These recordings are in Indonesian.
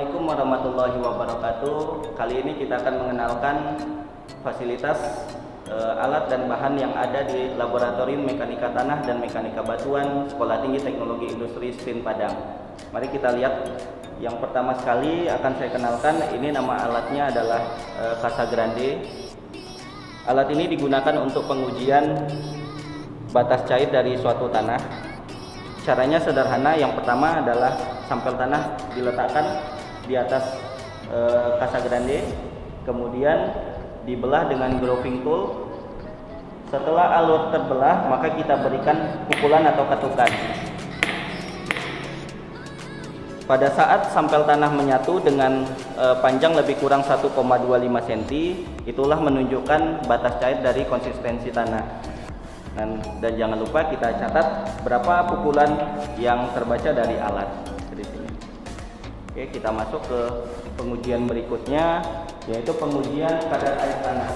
Assalamualaikum warahmatullahi wabarakatuh. Kali ini kita akan mengenalkan fasilitas alat dan bahan yang ada di Laboratorium Mekanika Tanah dan Mekanika Batuan Sekolah Tinggi Teknologi Industri STIN Padang. Mari kita lihat. Yang pertama sekali akan saya kenalkan, ini nama alatnya adalah Casa Grande. Alat ini digunakan untuk pengujian batas cair dari suatu tanah. Caranya sederhana. Yang pertama adalah sampel tanah diletakkan di atas Casa Grande, kemudian dibelah dengan groving tool. Setelah alur terbelah, maka kita berikan pukulan atau ketukan. Pada saat sampel tanah menyatu dengan panjang lebih kurang 1,25 cm, itulah menunjukkan batas cair dari konsistensi tanah. Dan jangan lupa kita catat berapa pukulan yang terbaca dari alat di sini. Oke, kita masuk ke pengujian berikutnya, yaitu pengujian kadar air tanah.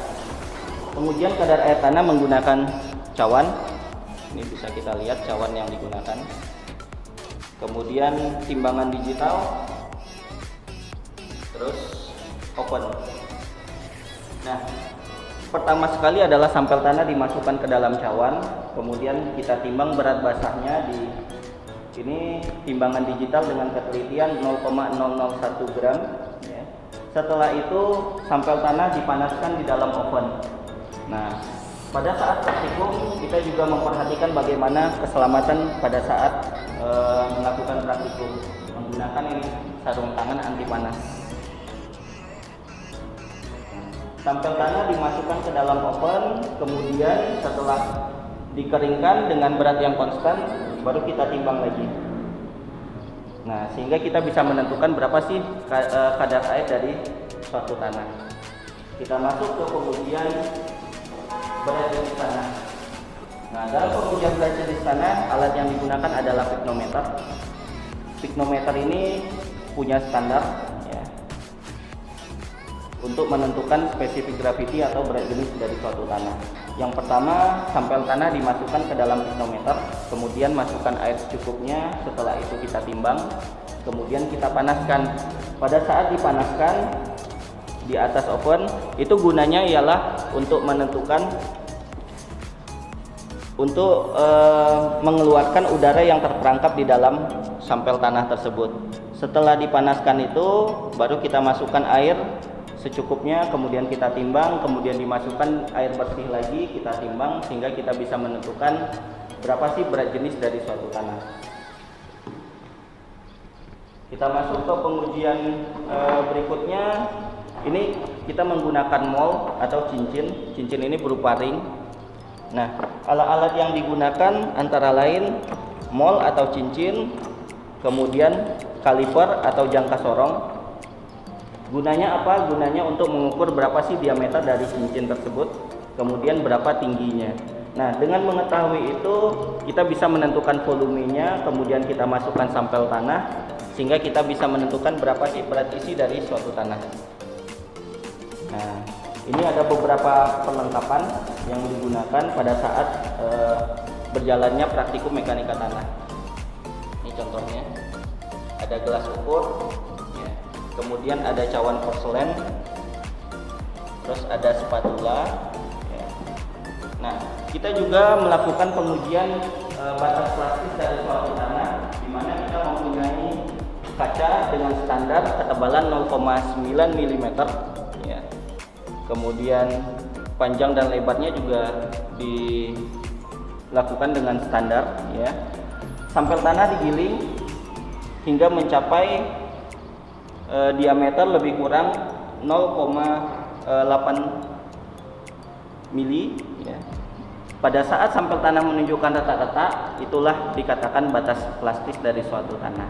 Pengujian kadar air tanah menggunakan cawan. Ini bisa kita lihat cawan yang digunakan. Kemudian timbangan digital, terus open. Nah, pertama sekali adalah sampel tanah dimasukkan ke dalam cawan, kemudian kita timbang berat basahnya di ini timbangan digital dengan ketelitian 0,001 gram. Ya. Setelah itu sampel tanah dipanaskan di dalam oven. Nah, pada saat praktikum kita juga memperhatikan bagaimana keselamatan pada saat melakukan praktikum menggunakan ini sarung tangan anti panas. Sampel tanah dimasukkan ke dalam oven, kemudian setelah dikeringkan dengan berat yang konstan, baru kita timbang lagi. Nah, sehingga kita bisa menentukan berapa sih kadar air dari suatu tanah. Kita masuk ke pengujian berat jenis tanah. Nah, dalam pengujian berat jenis tanah, alat yang digunakan adalah piknometer. Piknometer ini punya standar untuk menentukan spesifik graviti atau berat jenis dari suatu tanah. Yang pertama, sampel tanah dimasukkan ke dalam piknometer, kemudian masukkan air secukupnya. Setelah itu kita timbang, kemudian kita panaskan. Pada saat dipanaskan di atas oven, itu gunanya ialah untuk menentukan, untuk mengeluarkan udara yang terperangkap di dalam sampel tanah tersebut. Setelah dipanaskan itu, baru kita masukkan air secukupnya, kemudian kita timbang, kemudian dimasukkan air bersih lagi, kita timbang, sehingga kita bisa menentukan berapa sih berat jenis dari suatu tanah. Kita masuk ke pengujian berikutnya. Ini kita menggunakan mol atau cincin. Cincin ini berupa ring. Nah, alat-alat yang digunakan antara lain mol atau cincin, kemudian kaliper atau jangka sorong. Gunanya apa? Gunanya untuk mengukur berapa sih diameter dari cincin tersebut, kemudian berapa tingginya. Nah, dengan mengetahui itu kita bisa menentukan volumenya, kemudian kita masukkan sampel tanah, sehingga kita bisa menentukan berapa sih berat isi dari suatu tanah. Nah, ini ada beberapa perlengkapan yang digunakan pada saat berjalannya praktikum mekanika tanah. Ini contohnya, ada gelas ukur. Kemudian ada cawan porselen, terus ada spatula. Nah, kita juga melakukan pengujian batas plastis dari suatu tanah, di mana kita mempunyai kaca dengan standar ketebalan 0,9 mm. Ya. Kemudian panjang dan lebarnya juga dilakukan dengan standar. Ya. Sampel tanah digiling hingga mencapai diameter lebih kurang 0,8 mili. Ya. Pada saat sampel tanah menunjukkan retak-retak, itulah dikatakan batas plastis dari suatu tanah.